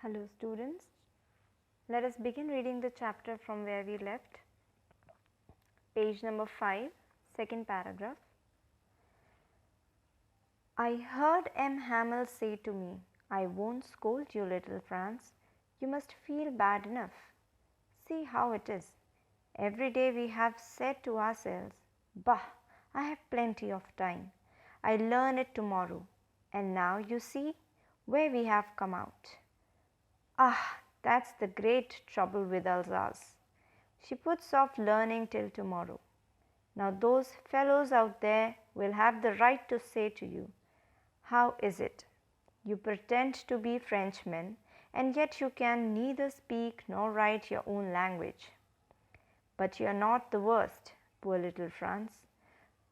Hello students, let us begin reading the chapter from where we left. Page number 5, second paragraph. I heard M. Hamel say to me, I won't scold you, little Franz. You must feel bad enough. See how it is. Every day we have said to ourselves, Bah, I have plenty of time. I learn it tomorrow. And now you see where we have come out. Ah, that's the great trouble with Alsace. She puts off learning till tomorrow. Now those fellows out there will have the right to say to you, how is it? You pretend to be Frenchmen, and yet you can neither speak nor write your own language. But you are not the worst, poor little Franz.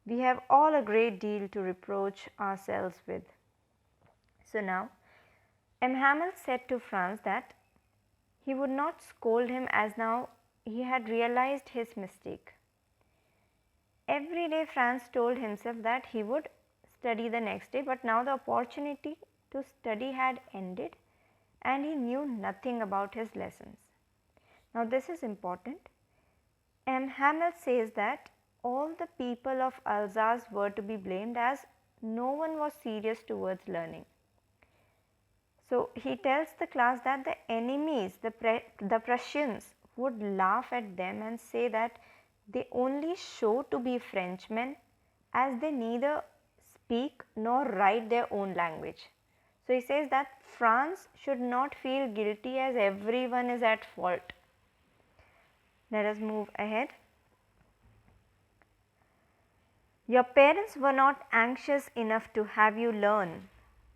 We have all a great deal to reproach ourselves with. So now, M. Hamel said to Franz that he would not scold him as now he had realized his mistake. Every day Franz told himself that he would study the next day, but now the opportunity to study had ended and he knew nothing about his lessons. Now this is important. M. Hamel says that all the people of Alsace were to be blamed as no one was serious towards learning. So he tells the class that the enemies, the Prussians, would laugh at them and say that they only show to be Frenchmen as they neither speak nor write their own language. So he says that France should not feel guilty as everyone is at fault. Let us move ahead. Your parents were not anxious enough to have you learn.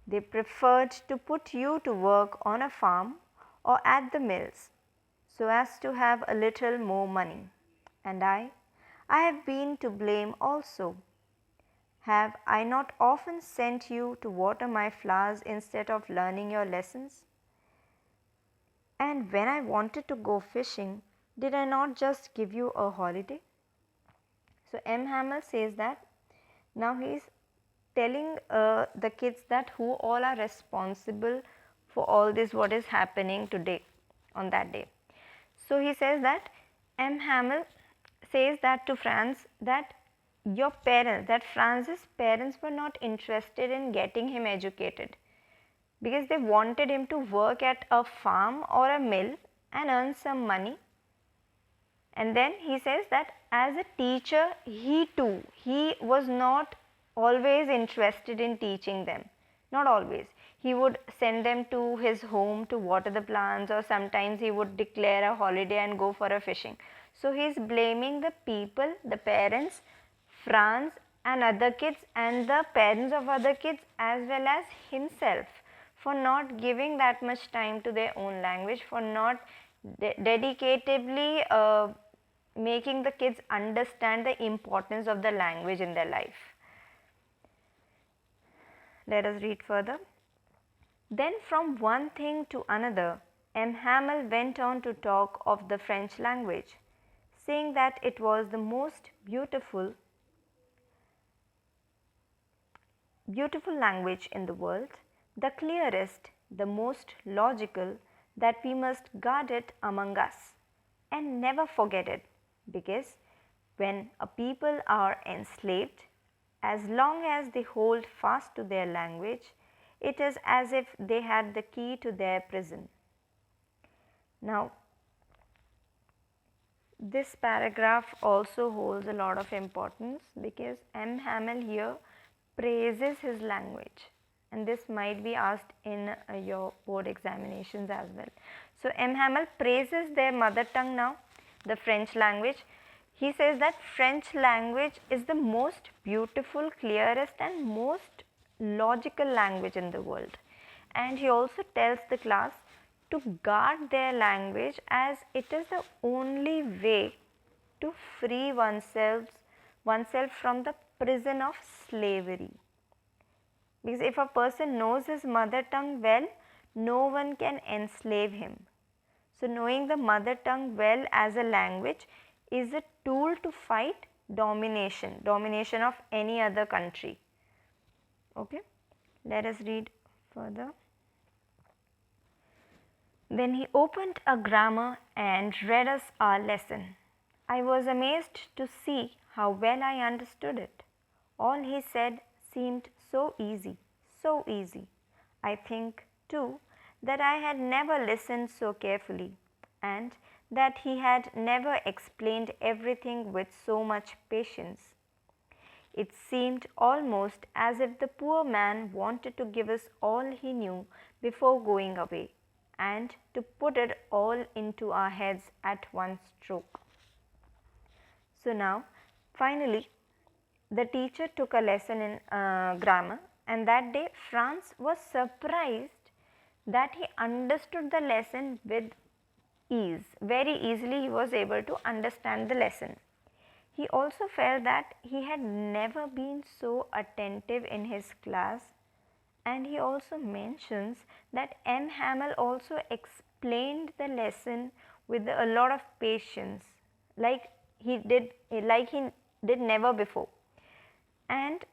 They preferred to put you to work on a farm or at the mills so as to have a little more money. And I have been to blame also. Have I not often sent you to water my flowers instead of learning your lessons? And when I wanted to go fishing, did I not just give you a holiday? So M. Hamel says that now he is telling the kids that who all are responsible for all this what is happening today on that day. So he says that M. Hamel says that to Franz that your parents, that Franz's parents were not interested in getting him educated because they wanted him to work at a farm or a mill and earn some money. And then he says that as a teacher, he was not always interested in teaching them. Not always. He would send them to his home to water the plants, or sometimes he would declare a holiday and go for a fishing. So he is blaming the people, the parents, Franz and other kids and the parents of other kids as well as himself for not giving that much time to their own language, for not dedicatedly making the kids understand the importance of the language in their life. Let us read further. Then from one thing to another, M. Hamel went on to talk of the French language, saying that it was the most beautiful language in the world, the clearest, the most logical, that we must guard it among us and never forget it, because when a people are enslaved, as long as they hold fast to their language, it is as if they had the key to their prison. Now, this paragraph also holds a lot of importance because M. Hamel here praises his language, and this might be asked in your board examinations as well. So, M. Hamel praises their mother tongue now, the French language. He says that French language is the most beautiful, clearest and most logical language in the world. And he also tells the class to guard their language as it is the only way to free oneself from the prison of slavery. Because if a person knows his mother tongue well, no one can enslave him. So knowing the mother tongue well as a language is a tool to fight domination of any other country. Okay, let us read further. Then he opened a grammar and read us our lesson. I was amazed to see how well I understood it. All he said seemed so easy, so easy. I think, too, that I had never listened so carefully, and that he had never explained everything with so much patience. It seemed almost as if the poor man wanted to give us all he knew before going away, and to put it all into our heads at one stroke. So now, finally, the teacher took a lesson in grammar, and that day Franz was surprised that he understood the lesson with ease. Very easily, he was able to understand the lesson. He also felt that he had never been so attentive in his class, and he also mentions that M. Hamel also explained the lesson with a lot of patience, like like he did never before. And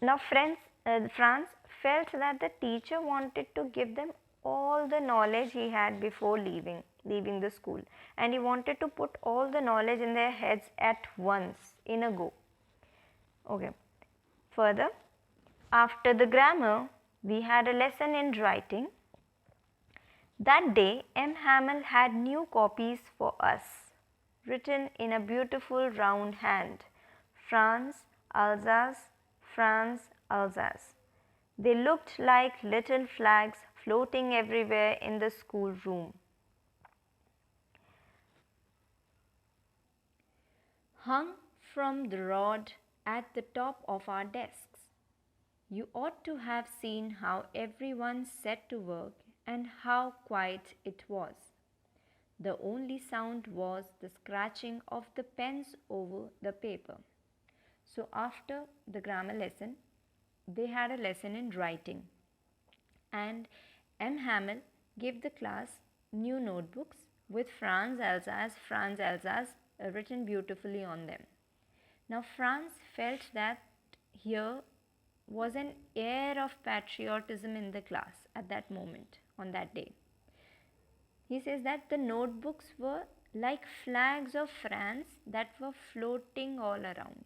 now Franz felt that the teacher wanted to give them all the knowledge he had before leaving the school, and he wanted to put all the knowledge in their heads at once in a go. Okay. Further, after the grammar, we had a lesson in writing. That day, M. Hamel had new copies for us, written in a beautiful round hand. France, Alsace, France, Alsace. They looked like little flags floating everywhere in the schoolroom. Hung from the rod at the top of our desks. You ought to have seen how everyone set to work and how quiet it was. The only sound was the scratching of the pens over the paper. So after the grammar lesson, they had a lesson in writing, and M. Hamel gave the class new notebooks with Franz Alsace written beautifully on them. Now Franz felt that here was an air of patriotism in the class at that moment, on that day. He says that the notebooks were like flags of France that were floating all around.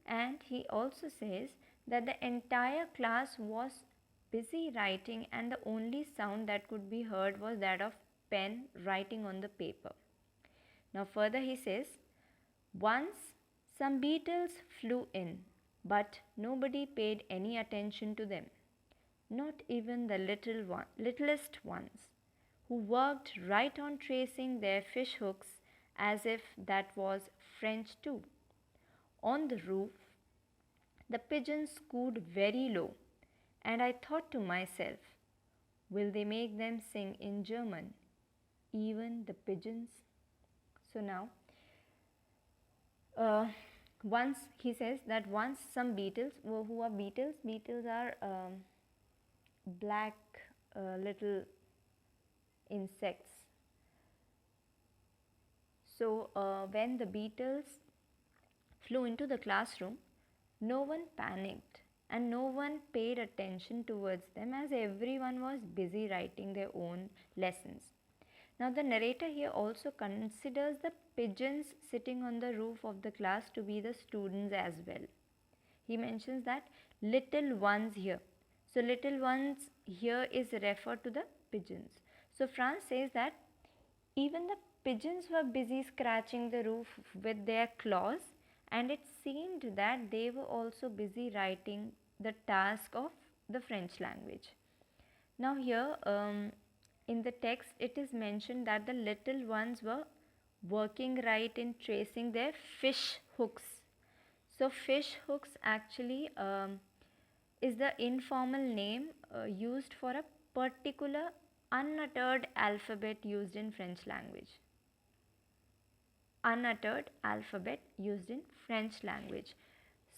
And he also says that the entire class was busy writing, and the only sound that could be heard was that of pen writing on the paper. Now further he says, once some beetles flew in, but nobody paid any attention to them, not even the littlest ones, who worked right on tracing their fish hooks as if that was French too. On the roof, the pigeons cooed very low, and I thought to myself, will they make them sing in German, even the pigeons? So now, once he says that once some beetles, who are beetles? Beetles are black little insects. So when the beetles flew into the classroom, no one panicked and no one paid attention towards them, as everyone was busy writing their own lessons. Now the narrator here also considers the pigeons sitting on the roof of the class to be the students as well. He mentions that little ones here. So little ones here is referred to the pigeons. So Franz says that even the pigeons were busy scratching the roof with their claws, and it seemed that they were also busy writing the task of the French language. Now here in the text it is mentioned that the little ones were working right in tracing their fish hooks. So fish hooks actually is the informal name used for a particular unuttered alphabet used in French language. Unuttered alphabet used in French language.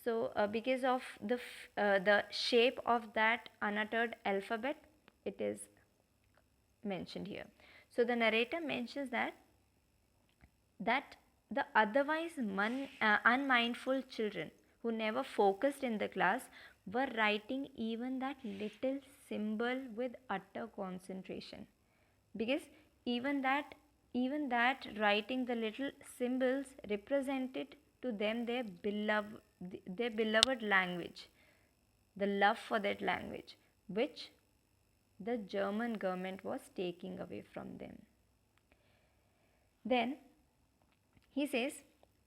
So because of the shape of that unuttered alphabet, it is mentioned here. So the narrator mentions that the otherwise unmindful children who never focused in the class were writing even that little symbol with utter concentration. because even that even that writing the little symbols represented to them their beloved language, the love for that language, which the German government was taking away from them. Then he says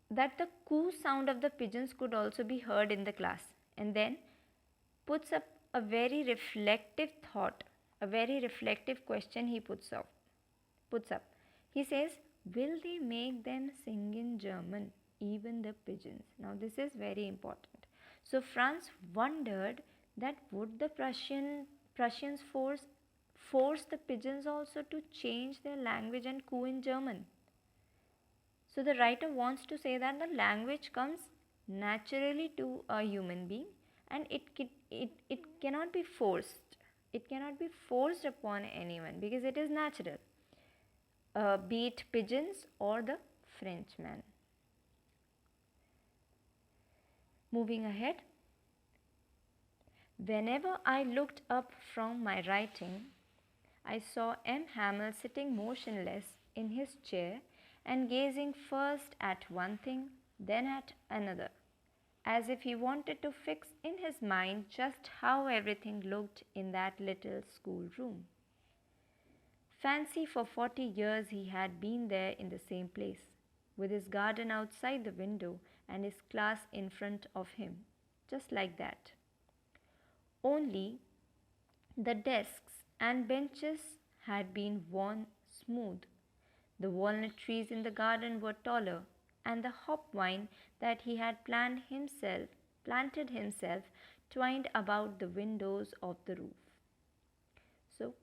that the coo sound of the pigeons could also be heard in the class, and then puts up a very reflective thought, a very reflective question he puts up. He says, will they make them sing in German, even the pigeons? Now this is very important. So Franz wondered that would the Prussians force the pigeons also to change their language and coo in German. So the writer wants to say that the language comes naturally to a human being, and it cannot be forced. It cannot be forced upon anyone because it is natural, be it pigeons or the Frenchman. Moving ahead, whenever I looked up from my writing, I saw M. Hamel sitting motionless in his chair and gazing first at one thing, then at another, as if he wanted to fix in his mind just how everything looked in that little schoolroom. Fancy, for 40 years he had been there in the same place, with his garden outside the window and his class in front of him, just like that. Only the desks and benches had been worn smooth. The walnut trees in the garden were taller, and the hop vine that he had planted himself twined about the windows of the roof. So,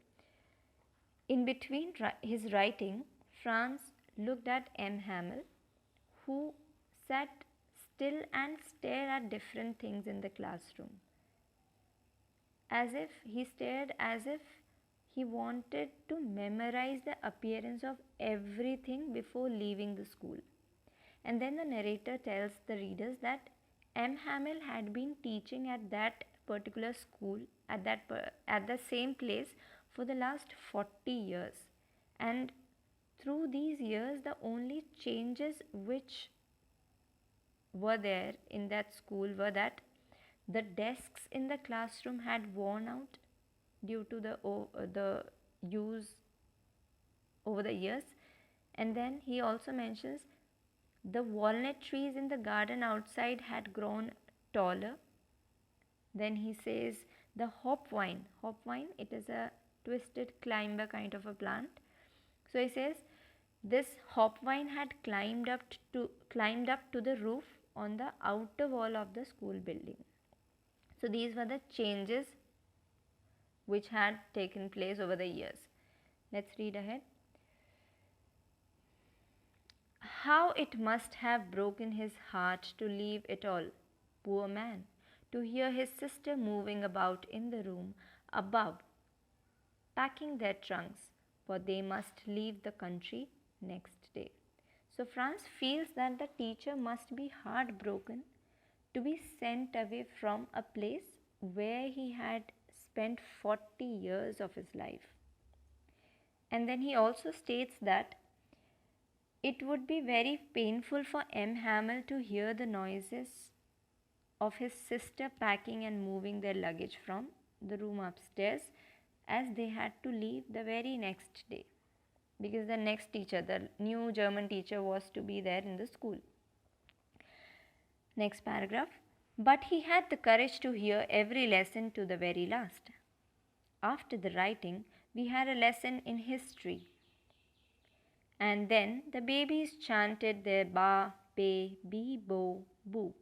in between his writing, Franz looked at M. Hamel, who sat still and stared at different things in the classroom, as if he wanted to memorize the appearance of everything before leaving the school. And then the narrator tells the readers that M. Hamel had been teaching at that particular school, at the same place for the last 40 years. And through these years, the only changes which were there in that school were that the desks in the classroom had worn out due to the use over the years. And then he also mentions the walnut trees in the garden outside had grown taller. Then he says the hop vine, it is a twisted climber kind of a plant. So he says this hop vine had climbed up to the roof on the outer wall of the school building. So these were the changes which had taken place over the years. Let's read ahead. How it must have broken his heart to leave it all, poor man, to hear his sister moving about in the room above, packing their trunks, for they must leave the country next day. So Franz feels that the teacher must be heartbroken to be sent away from a place where he had spent 40 years of his life. And then he also states that it would be very painful for M. Hamel to hear the noises of his sister packing and moving their luggage from the room upstairs, as they had to leave the very next day, because the next teacher, the new German teacher, was to be there in the school. Next paragraph. But he had the courage to hear every lesson to the very last. After the writing, we had a lesson in history. And then the babies chanted their ba, be, bi, bo, boo.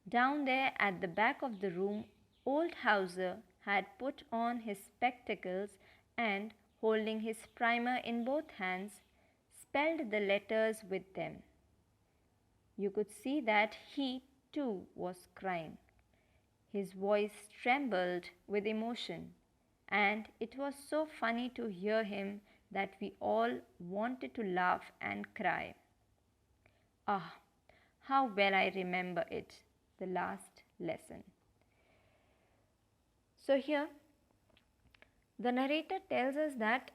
Down there at the back of the room, old Hauser had put on his spectacles and, holding his primer in both hands, spelled the letters with them. You could see that he, too, was crying. His voice trembled with emotion, and it was so funny to hear him that we all wanted to laugh and cry. Ah, how well I remember it, the last lesson. So here, the narrator tells us that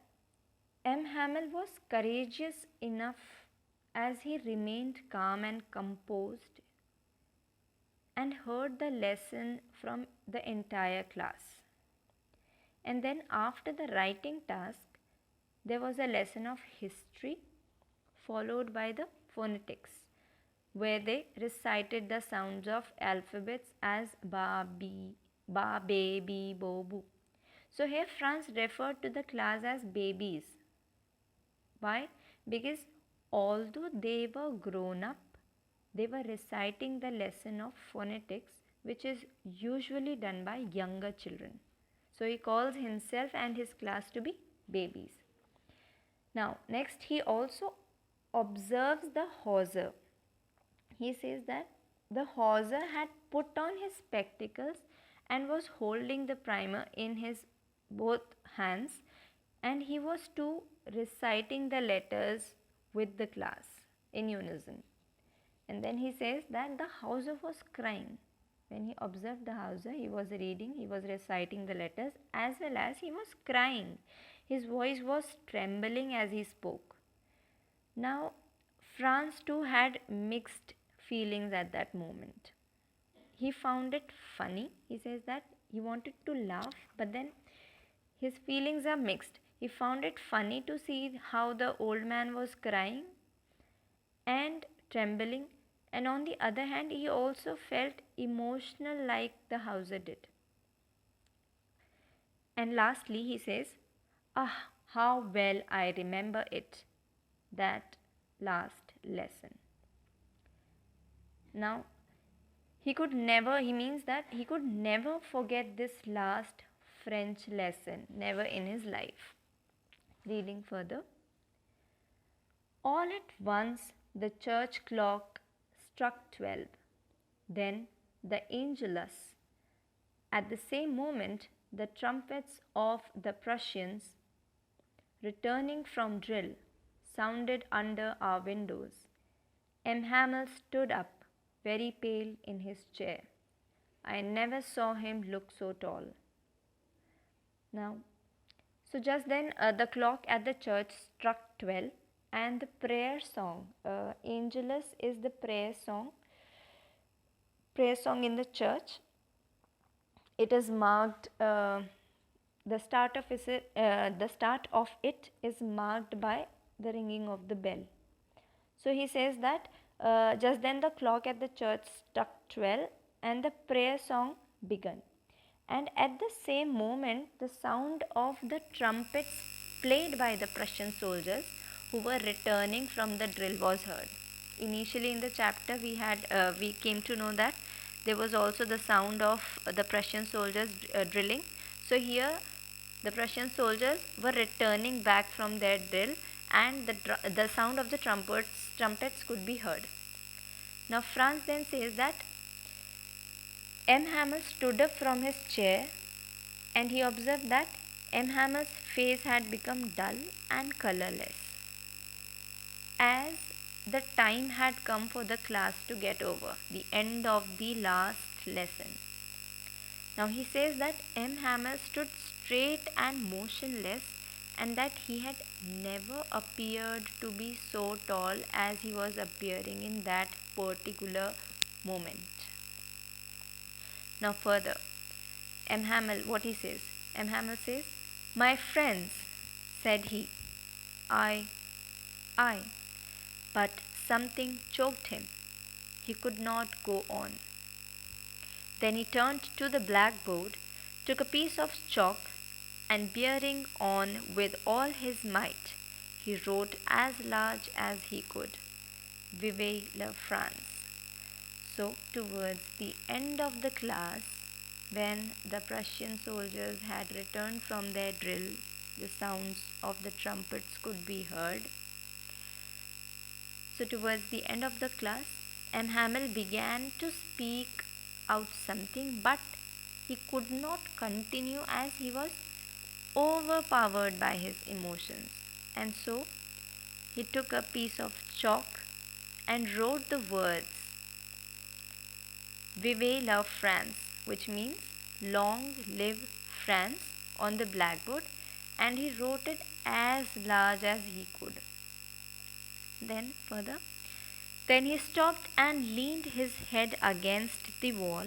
M. Hamel was courageous enough as he remained calm and composed and heard the lesson from the entire class. And then, after the writing task, there was a lesson of history followed by the phonetics, where they recited the sounds of alphabets as ba, bi, ba, be, bi, bo, bu. So here Franz referred to the class as babies. Why? Because although they were grown up, they were reciting the lesson of phonetics, which is usually done by younger children. So he calls himself and his class to be babies. Now, next he also observes the Hauser. He says that the Hauser had put on his spectacles and was holding the primer in his both hands, and he was too reciting the letters with the class in unison. And then he says that the Hauser was crying. When he observed the Hauser, he was reading, he was reciting the letters as well as he was crying. His voice was trembling as he spoke. Now, Franz too had mixed feelings at that moment. He found it funny. He says that he wanted to laugh, but then his feelings are mixed. He found it funny to see how the old man was crying and trembling, and on the other hand, he also felt emotional like the Hauser did. And lastly, he says, "Ah, how well I remember it, that last lesson." Now, he means that he could never forget this last French lesson, never in his life. Reading further. All at once the church clock struck 12, then the Angelus. At the same moment, the trumpets of the Prussians, returning from drill, sounded under our windows. M. Hamel stood up, very pale in his chair. I never saw him look so tall. Now, so just then the clock at the church struck 12, and the prayer song, Angelus is the prayer song in the church. It is marked, the start of it is marked by the ringing of the bell. So he says that just then the clock at the church struck 12 and the prayer song began. And at the same moment, the sound of the trumpets played by the Prussian soldiers who were returning from the drill was heard. Initially in the chapter we came to know that there was also the sound of the Prussian soldiers drilling. So here the Prussian soldiers were returning back from their drill, and the sound of the trumpets could be heard. Now Franz then says that M. Hamel stood up from his chair, and he observed that M. Hamel's face had become dull and colorless, as the time had come for the class to get over, the end of the last lesson. Now he says that M. Hamel stood straight and motionless, and that he had never appeared to be so tall as he was appearing in that particular moment. Now further, M. Hamel, what he says? M. Hamel says, "My friends," said he, I, but something choked him. He could not go on. Then he turned to the blackboard, took a piece of chalk, and bearing on with all his might, he wrote as large as he could, "Vive la France." So towards the end of the class, when the Prussian soldiers had returned from their drill, the sounds of the trumpets could be heard. So towards the end of the class, M. Hamel began to speak out something, but he could not continue as he was overpowered by his emotions. And so he took a piece of chalk and wrote the words, "Vive la France," which means "Long live France," on the blackboard, and he wrote it as large as he could. Then further, then he stopped and leaned his head against the wall,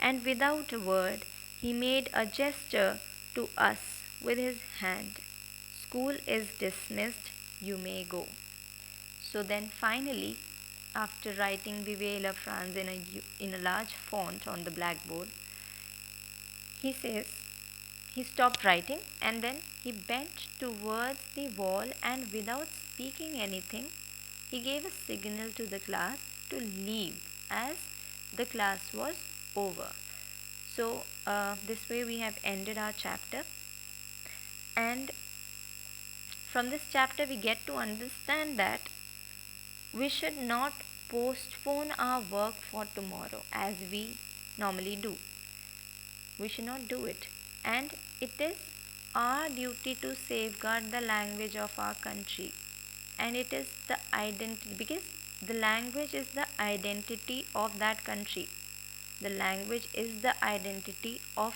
and without a word he made a gesture to us with his hand. School is dismissed, you may go. So then finally, after writing Vive la France in a large font on the blackboard, he says, he stopped writing and then he bent towards the wall, and without speaking anything, he gave a signal to the class to leave as the class was over. So, this way we have ended our chapter, and from this chapter we get to understand that we should not postpone our work for tomorrow as we normally do. We should not do it, and it is our duty to safeguard the language of our country, and it is the identity, because the language is the identity of that country. The language is the identity of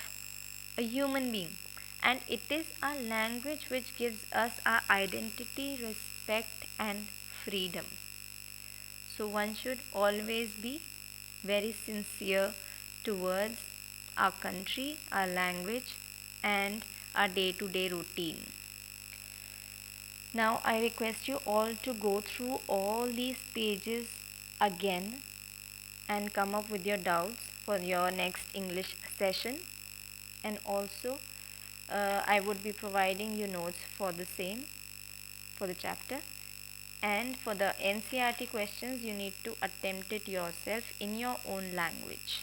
a human being, and it is our language which gives us our identity, respect, and freedom. So one should always be very sincere towards our country, our language, and our day-to-day routine. Now I request you all to go through all these pages again and come up with your doubts for your next English session, and also I would be providing you notes for the same, for the chapter. And for the NCERT questions, you need to attempt it yourself in your own language.